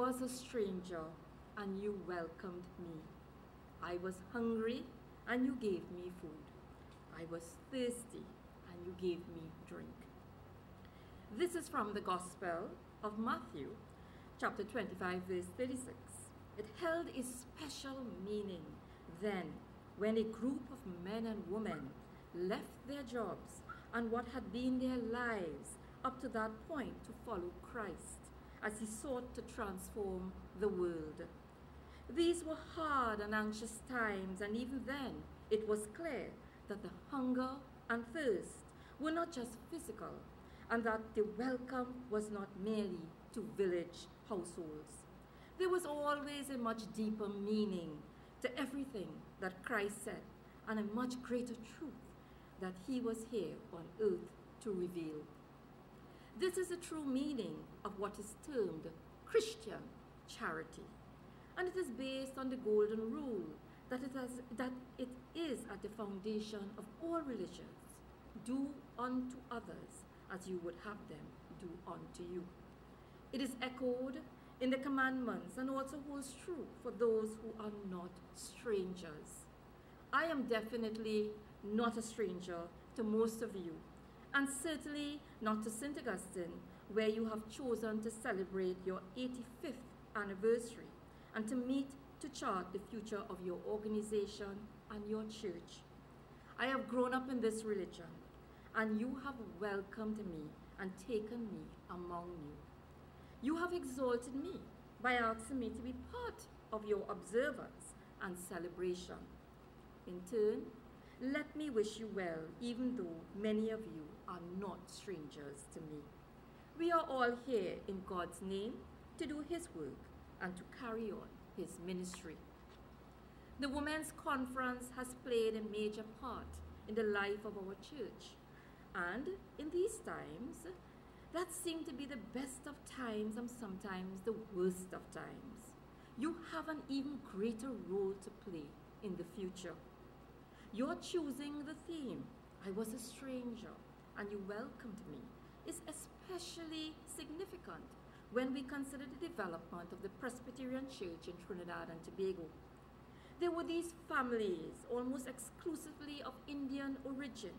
was a stranger, and you welcomed me. I was hungry, and you gave me food. I was thirsty, and you gave me drink. This is from the Gospel of Matthew, chapter 25, verse 36. It held a special meaning then when a group of men and women left their jobs and what had been their lives up to that point to follow Christ as he sought to transform the world. These were hard and anxious times, and even then it was clear that the hunger and thirst were not just physical, and that the welcome was not merely to village households. There was always a much deeper meaning to everything that Christ said, and a much greater truth that he was here on earth to reveal. This is the true meaning of what is termed Christian charity, and it is based on the golden rule that it is at the foundation of all religions. Do unto others as you would have them do unto you. It is echoed in the commandments and also holds true for those who are not strangers. I am definitely not a stranger to most of you, and certainly not to St. Augustine, where you have chosen to celebrate your 85th anniversary and to meet to chart the future of your organization and your church. I have grown up in this religion, and you have welcomed me and taken me among you. You have exalted me by asking me to be part of your observance and celebration. In turn, let me wish you well, even though many of you are not strangers to me. We are all here in God's name to do his work and to carry on his ministry. The Women's Conference has played a major part in the life of our church, and in these times, that seem to be the best of times and sometimes the worst of times. You have an even greater role to play in the future. Your choosing the theme, I was a stranger and you welcomed me, is especially significant when we consider the development of the Presbyterian Church in Trinidad and Tobago. There were these families, almost exclusively of Indian origin,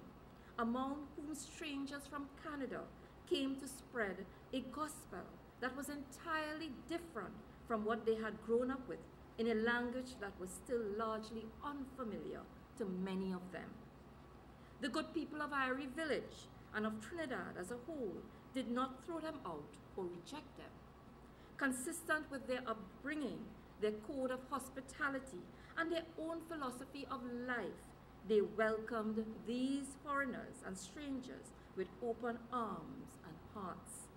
among whom strangers from Canada came to spread a gospel that was entirely different from what they had grown up with, in a language that was still largely unfamiliar to many of them. The good people of Irie Village and of Trinidad as a whole did not throw them out or reject them. Consistent with their upbringing, their code of hospitality, and their own philosophy of life, they welcomed these foreigners and strangers with open arms and hearts.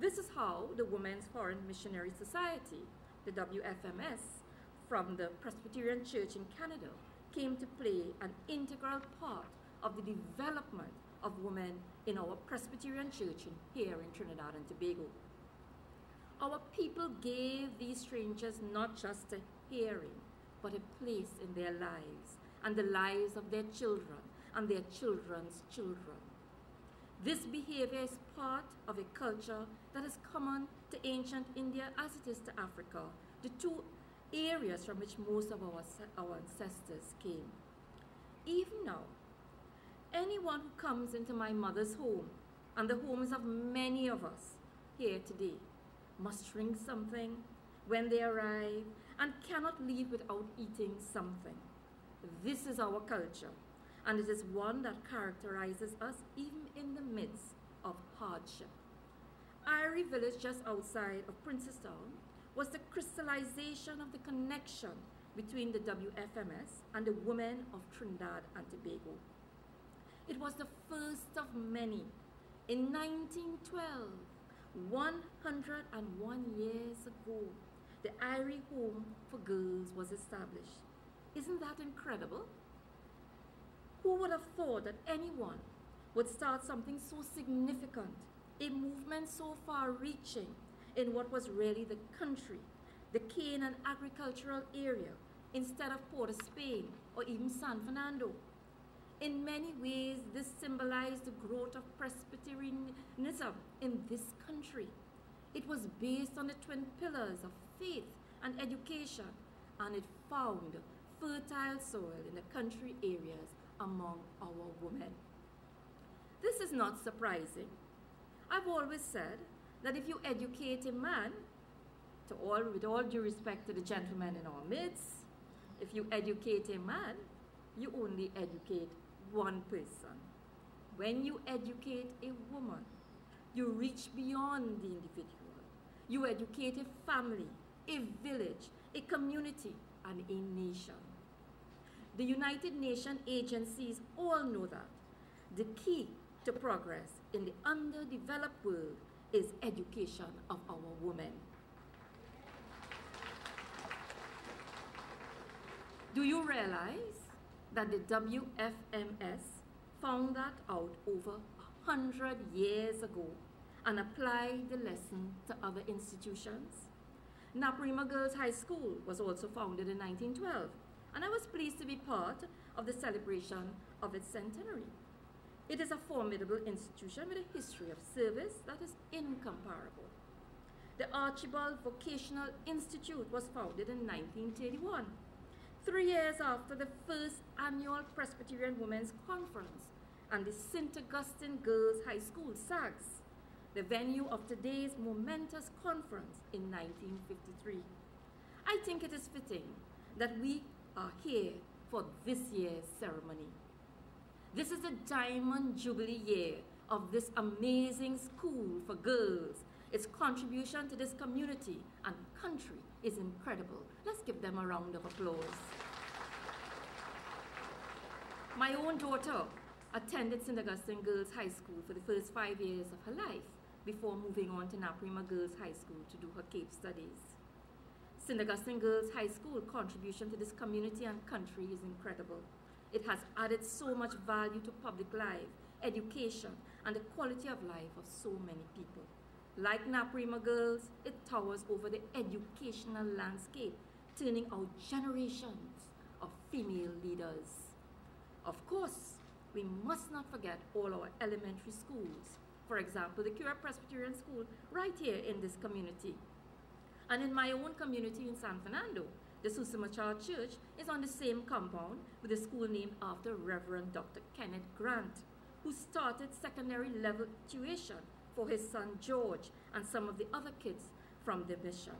This is how the Women's Foreign Missionary Society, the WFMS, from the Presbyterian Church in Canada, came to play an integral part of the development of women in our Presbyterian Church here in Trinidad and Tobago. Our people gave these strangers not just a hearing, but a place in their lives and the lives of their children and their children's children. This behavior is part of a culture that is common to ancient India as it is to Africa, the two areas from which most of our ancestors came. Even now, anyone who comes into my mother's home and the homes of many of us here today must drink something when they arrive and cannot leave without eating something. This is our culture, and it is one that characterizes us even in the midst of hardship. Irie Village, just outside of Princestown, was the crystallization of the connection between the WFMS and the women of Trinidad and Tobago. It was the first of many. In 1912, 101 years ago, the Irie Home for Girls was established. Isn't that incredible? Who would have thought that anyone would start something so significant, a movement so far-reaching in what was really the country, the cane and agricultural area, instead of Port of Spain or even San Fernando? In many ways, this symbolized the growth of Presbyterianism in this country. It was based on the twin pillars of faith and education, and it found fertile soil in the country areas among our women. This is not surprising. I've always said that if you educate a man, with all due respect to the gentlemen in our midst, if you educate a man, you only educate one person. When you educate a woman, you reach beyond the individual. You educate a family, a village, a community, and a nation. The United Nations agencies all know that the key to progress in the underdeveloped world is education of our women. Do you realize that the WFMS found that out over 100 years ago and applied the lesson to other institutions? Naparima Girls High School was also founded in 1912, and I was pleased to be part of the celebration of its centenary. It is a formidable institution with a history of service that is incomparable. The Archibald Vocational Institute was founded in 1931, 3 years after the first annual Presbyterian Women's Conference and the St. Augustine Girls High School, SAGS, the venue of today's momentous conference in 1953. I think it is fitting that we are here for this year's ceremony. This is the Diamond Jubilee year of this amazing school for girls. Its contribution to this community and country is incredible. Let's give them a round of applause. My own daughter attended St. Augustine Girls High School for the first 5 years of her life before moving on to Naparima Girls High School to do her Cape studies. St. Augustine Girls High School contribution to this community and country is incredible. It has added so much value to public life, education, and the quality of life of so many people. Like Naparima Girls, it towers over the educational landscape, turning out generations of female leaders. Of course, we must not forget all our elementary schools. For example, the Cura Presbyterian School right here in this community. And in my own community in San Fernando, the Susamachar Church is on the same compound with a school named after Reverend Dr. Kenneth Grant, who started secondary level tuition for his son George and some of the other kids from the mission.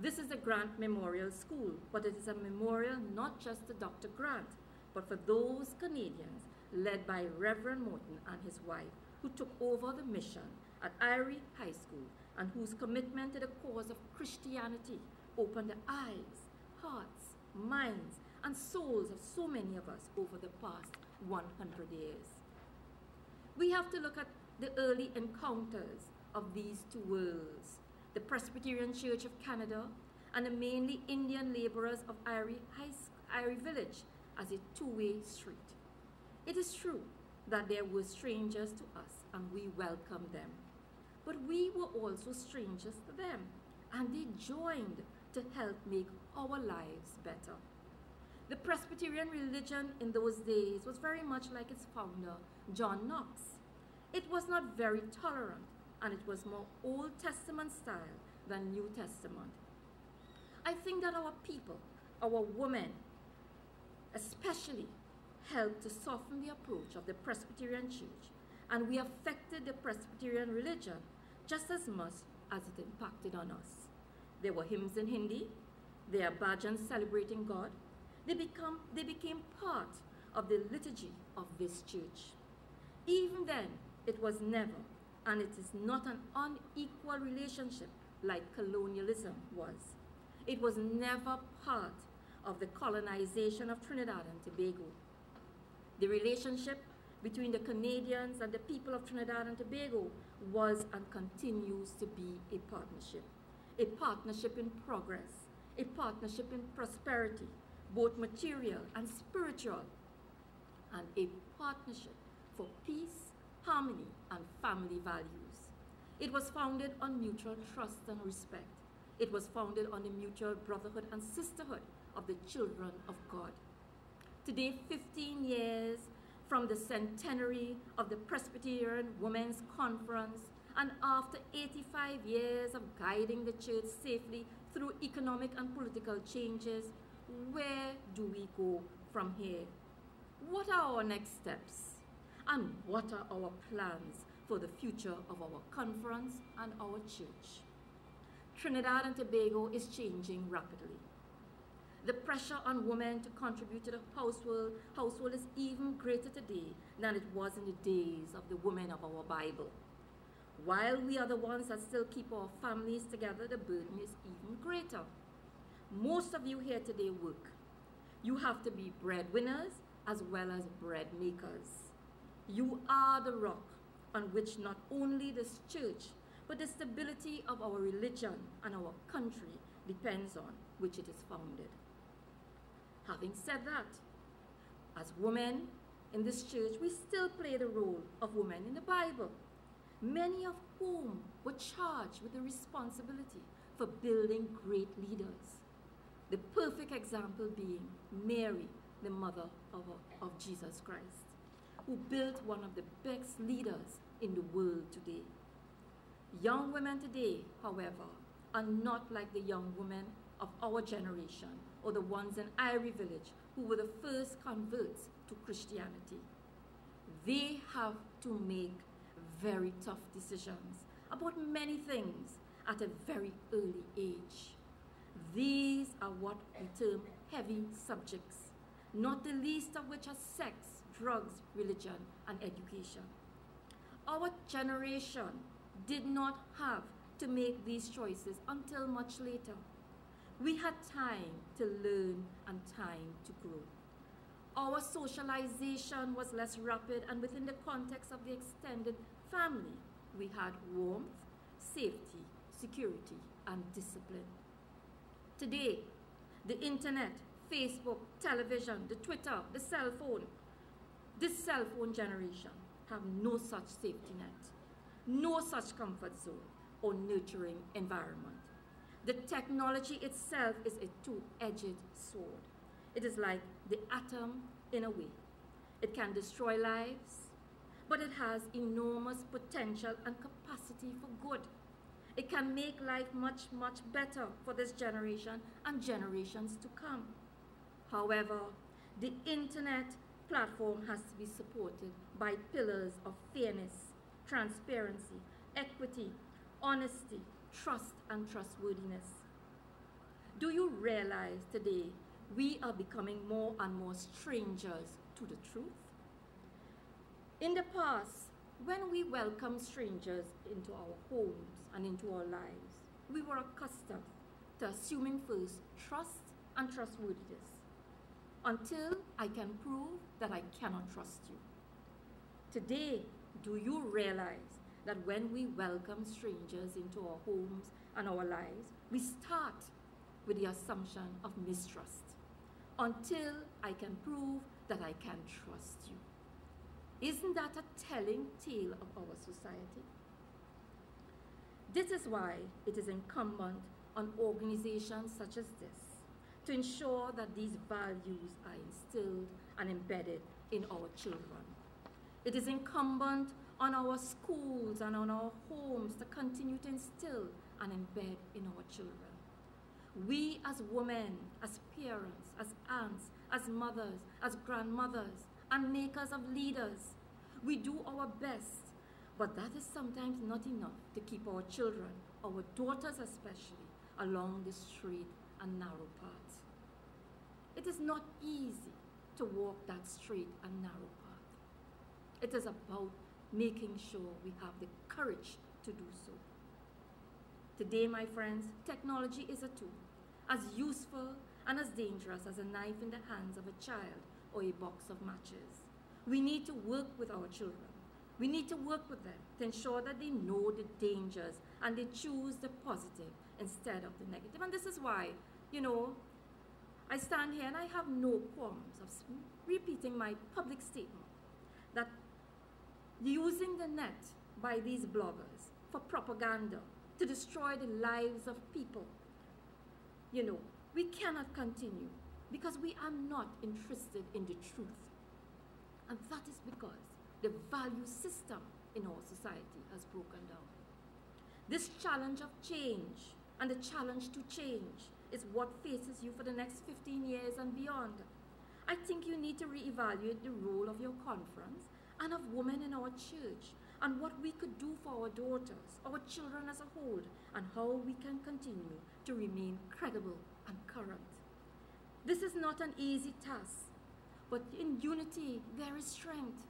This is a Grant Memorial School, but it is a memorial not just to Dr. Grant, but for those Canadians led by Reverend Morton and his wife, who took over the mission at Irie High School and whose commitment to the cause of Christianity opened the eyes, hearts, minds, and souls of so many of us over the past 100 years. We have to look at the early encounters of these two worlds, the Presbyterian Church of Canada and the mainly Indian laborers of Irie Village, as a two-way street. It is true that there were strangers to us and we welcomed them, but we were also strangers to them, and they joined to help make our lives better. The Presbyterian religion in those days was very much like its founder, John Knox. It was not very tolerant, and it was more Old Testament style than New Testament. I think that our people, our women, especially helped to soften the approach of the Presbyterian Church, and we affected the Presbyterian religion just as much as it impacted on us. There were hymns in Hindi, there are bhajans celebrating God. They became part of the liturgy of this church. Even then, it was never, and it is not an unequal relationship like colonialism was. It was never part of the colonization of Trinidad and Tobago. The relationship between the Canadians and the people of Trinidad and Tobago was and continues to be a partnership in progress, a partnership in prosperity, both material and spiritual, and a partnership for peace, harmony, and family values. It was founded on mutual trust and respect. It was founded on the mutual brotherhood and sisterhood of the children of God. Today, 15 years from the centenary of the Presbyterian Women's Conference And after 85 years of guiding the church safely through economic and political changes, where do we go from here? What are our next steps? And what are our plans for the future of our conference and our church? Trinidad and Tobago is changing rapidly. The pressure on women to contribute to the household is even greater today than it was in the days of the women of our Bible. While we are the ones that still keep our families together, the burden is even greater. Most of you here today work. You have to be breadwinners as well as bread makers. You are the rock on which not only this church, but the stability of our religion and our country depends on, which it is founded. Having said that, as women in this church, we still play the role of women in the Bible, many of whom were charged with the responsibility for building great leaders. The perfect example being Mary, the mother of Jesus Christ, who built one of the best leaders in the world today. Young women today, however, are not like the young women of our generation or the ones in Irie Village who were the first converts to Christianity. They have to make very tough decisions about many things at a very early age. These are what we term heavy subjects, not the least of which are sex, drugs, religion, and education. Our generation did not have to make these choices until much later. We had time to learn and time to grow. Our socialization was less rapid, and within the context of the extended family, we had warmth, safety, security, and discipline. Today, the internet, Facebook, television, the Twitter, the cell phone, this cell phone generation have no such safety net, no such comfort zone or nurturing environment. The technology itself is a two-edged sword. It is like the atom in a way. It can destroy lives, but it has enormous potential and capacity for good. It can make life much, much better for this generation and generations to come. However, the internet platform has to be supported by pillars of fairness, transparency, equity, honesty, trust, and trustworthiness. Do you realize today we are becoming more and more strangers to the truth? In the past, when we welcomed strangers into our homes and into our lives, we were accustomed to assuming first trust and trustworthiness until I can prove that I cannot trust you. Today, do you realize that when we welcome strangers into our homes and our lives, we start with the assumption of mistrust until I can prove that I can trust you? Isn't that a telling tale of our society? This is why it is incumbent on organizations such as this to ensure that these values are instilled and embedded in our children. It is incumbent on our schools and on our homes to continue to instill and embed in our children. We as women, as parents, as aunts, as mothers, as grandmothers, and makers of leaders, we do our best, but that is sometimes not enough to keep our children, our daughters especially, along the straight and narrow path. It is not easy to walk that straight and narrow path. It is about making sure we have the courage to do so. Today, my friends, technology is a tool, as useful and as dangerous as a knife in the hands of a child or a box of matches. We need to work with our children. We need to work with them to ensure that they know the dangers and they choose the positive instead of the negative. And this is why, I stand here and I have no qualms of repeating my public statement that using the net by these bloggers for propaganda to destroy the lives of people, we cannot continue because we are not interested in the truth. And that is because the value system in our society has broken down. This challenge of change and the challenge to change is what faces you for the next 15 years and beyond. I think you need to reevaluate the role of your conference and of women in our church and what we could do for our daughters, our children as a whole, and how we can continue to remain credible and current. This is not an easy task, but in unity there is strength.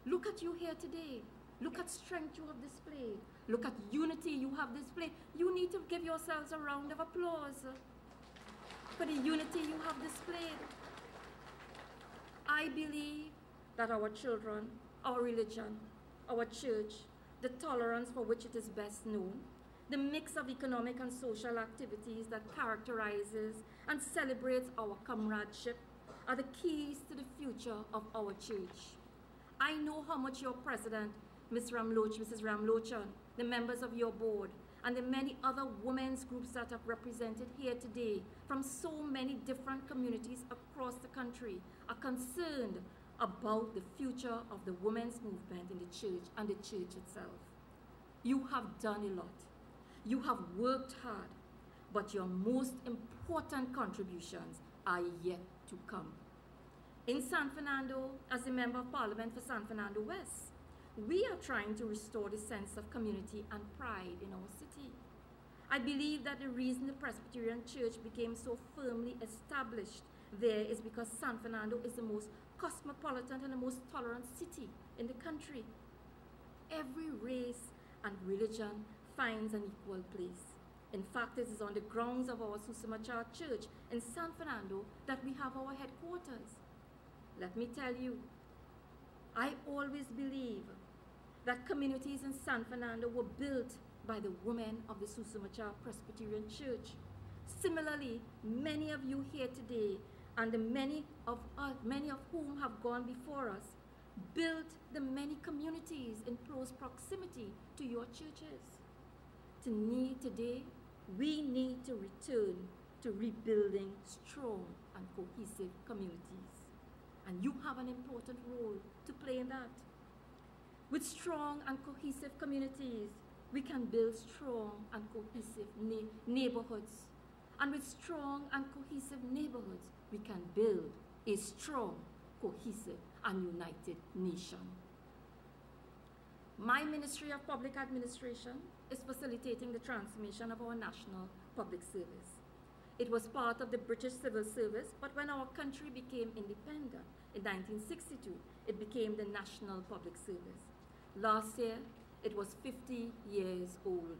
Look at you here today. Look at strength you have displayed. Look at unity you have displayed. You need to give yourselves a round of applause for the unity you have displayed. I believe that our children, our religion, our church, the tolerance for which it is best known, the mix of economic and social activities that characterizes and celebrates our comradeship are the keys to the future of our church. I know how much your president, Mrs. Ramlochan, the members of your board, and the many other women's groups that are represented here today from so many different communities across the country are concerned about the future of the women's movement in the church and the church itself. You have done a lot. You have worked hard, but your most important contributions are yet to come. In San Fernando, as the Member of Parliament for San Fernando West, we are trying to restore the sense of community and pride in our city. I believe that the reason the Presbyterian Church became so firmly established there is because San Fernando is the most cosmopolitan and the most tolerant city in the country. Every race and religion finds an equal place. In fact, it is on the grounds of our Seepersad-Bachan Church in San Fernando that we have our headquarters. Let me tell you, I always believe that communities in San Fernando were built by the women of the Seepersad-Bachan Presbyterian Church. Similarly, many of you here today, and the many of whom have gone before us, built the many communities in close proximity to your churches. Today, we need to return to rebuilding strong and cohesive communities. And you have an important role to play in that. With strong and cohesive communities, we can build strong and cohesive neighborhoods. And with strong and cohesive neighborhoods, we can build a strong, cohesive, and united nation. My Ministry of Public Administration is facilitating the transformation of our national public service. It was part of the British Civil Service, but when our country became independent in 1962, it became the National Public Service. Last year, it was 50 years old.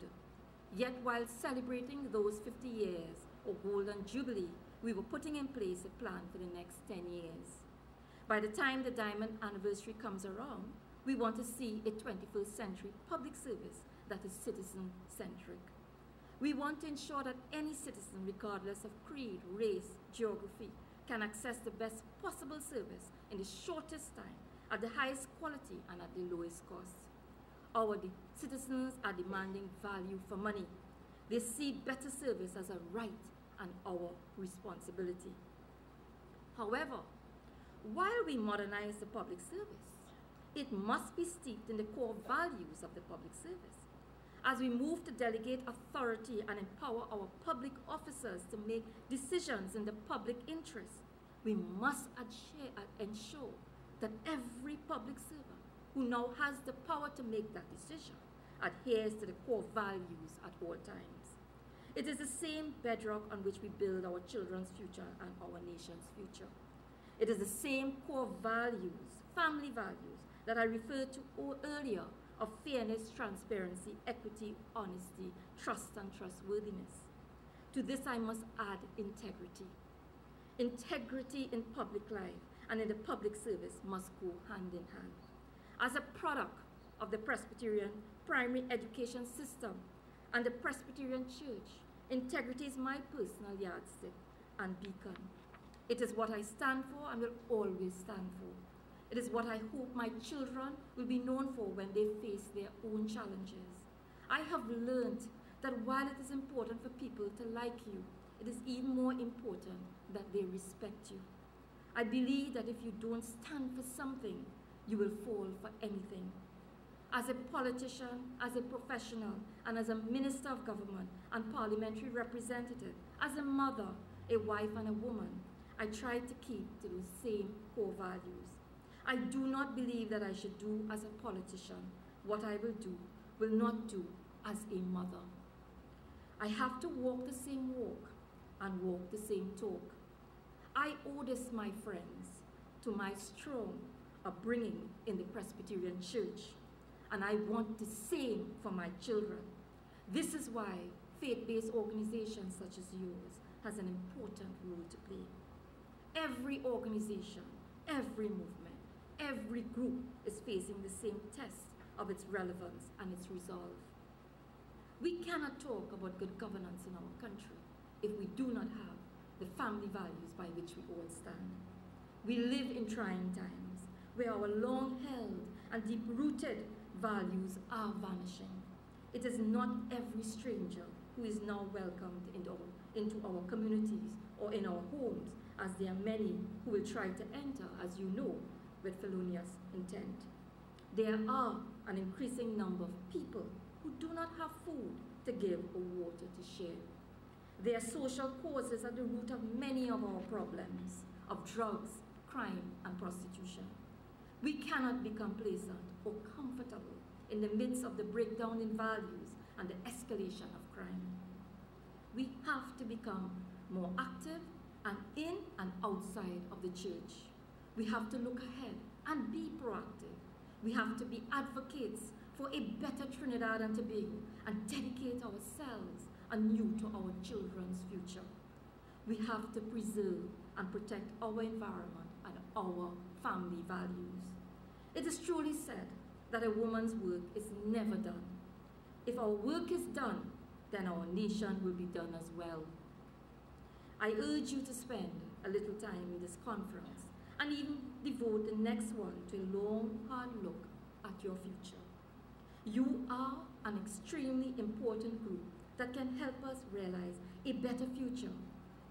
Yet while celebrating those 50 years of Golden Jubilee, we were putting in place a plan for the next 10 years. By the time the Diamond Anniversary comes around, we want to see a 21st century public service that is citizen-centric. We want to ensure that any citizen, regardless of creed, race, geography, can access the best possible service in the shortest time, at the highest quality, and at the lowest cost. Our citizens are demanding value for money. They see better service as a right and our responsibility. However, while we modernize the public service, it must be steeped in the core values of the public service. As we move to delegate authority and empower our public officers to make decisions in the public interest, we must ensure that every public servant who now has the power to make that decision adheres to the core values at all times. It is the same bedrock on which we build our children's future and our nation's future. It is the same core values, family values, that I referred to earlier, of fairness, transparency, equity, honesty, trust, and trustworthiness. To this I must add integrity. Integrity in public life and in the public service must go hand in hand. As a product of the Presbyterian primary education system and the Presbyterian Church, integrity is my personal yardstick and beacon. It is what I stand for and will always stand for. It is what I hope my children will be known for when they face their own challenges. I have learned that while it is important for people to like you, it is even more important that they respect you. I believe that if you don't stand for something, you will fall for anything. as a politician, as a professional, and as a minister of government and parliamentary representative, as a mother, a wife, and a woman, I try to keep to those same core values. I do not believe that I should do as a politician what I will not do as a mother. I have to walk the same walk and walk the same talk. I owe this, my friends, to my strong upbringing in the Presbyterian Church, and I want the same for my children. This is why faith-based organizations such as yours has an important role to play. Every organization, every movement, every group is facing the same test of its relevance and its resolve. We cannot talk about good governance in our country if we do not have the family values by which we all stand. We live in trying times where our long-held and deep-rooted values are vanishing. It is not every stranger who is now welcomed into our communities or in our homes, as there are many who will try to enter, as you know, with felonious intent. There are an increasing number of people who do not have food to give or water to share. Their social causes at the root of many of our problems of drugs, crime, and prostitution. We cannot be complacent or comfortable in the midst of the breakdown in values and the escalation of crime. We have to become more active and in and outside of the church. We have to look ahead and be proactive. We have to be advocates for a better Trinidad and Tobago and dedicate ourselves anew to our children's future. We have to preserve and protect our environment and our family values. It is truly said that a woman's work is never done. If our work is done, then our nation will be done as well. I urge you to spend a little time in this conference and even devote the next one to a long, hard look at your future. You are an extremely important group that can help us realize a better future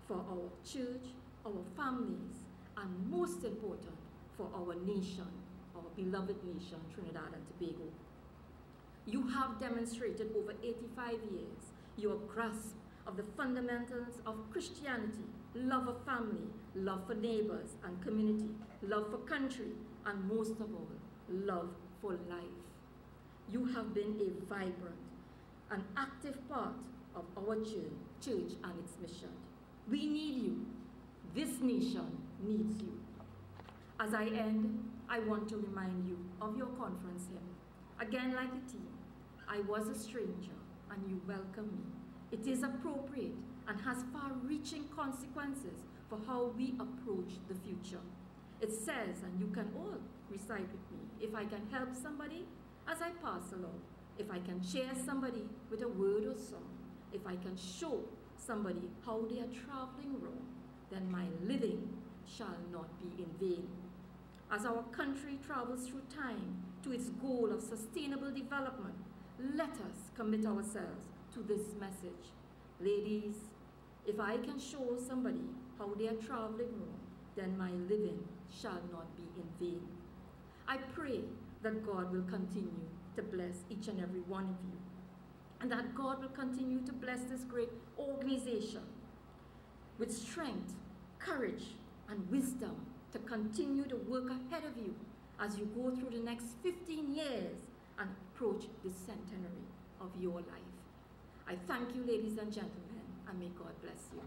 for our church, our families, and most important, for our nation, our beloved nation, Trinidad and Tobago. You have demonstrated over 85 years your grasp of the fundamentals of Christianity, love of family, love for neighbors and community, love for country, and most of all, love for life. You have been a vibrant and active part of our church and its mission. We need you. This nation needs you. As I end, I want to remind you of your conference hymn. Again, like a team, I was a stranger and you welcome me. It is appropriate and has far-reaching consequences for how we approach the future. It says, and you can all recite with me, if I can help somebody as I pass along, if I can cheer somebody with a word or song, if I can show somebody how they are traveling wrong, then my living shall not be in vain. As our country travels through time to its goal of sustainable development, let us commit ourselves to this message. Ladies, if I can show somebody how they are traveling wrong, then my living shall not be in vain. I pray that God will continue to bless each and every one of you, and that God will continue to bless this great organization with strength, courage, and wisdom to continue to work ahead of you as you go through the next 15 years and approach the centenary of your life. I thank you, ladies and gentlemen, and may God bless you.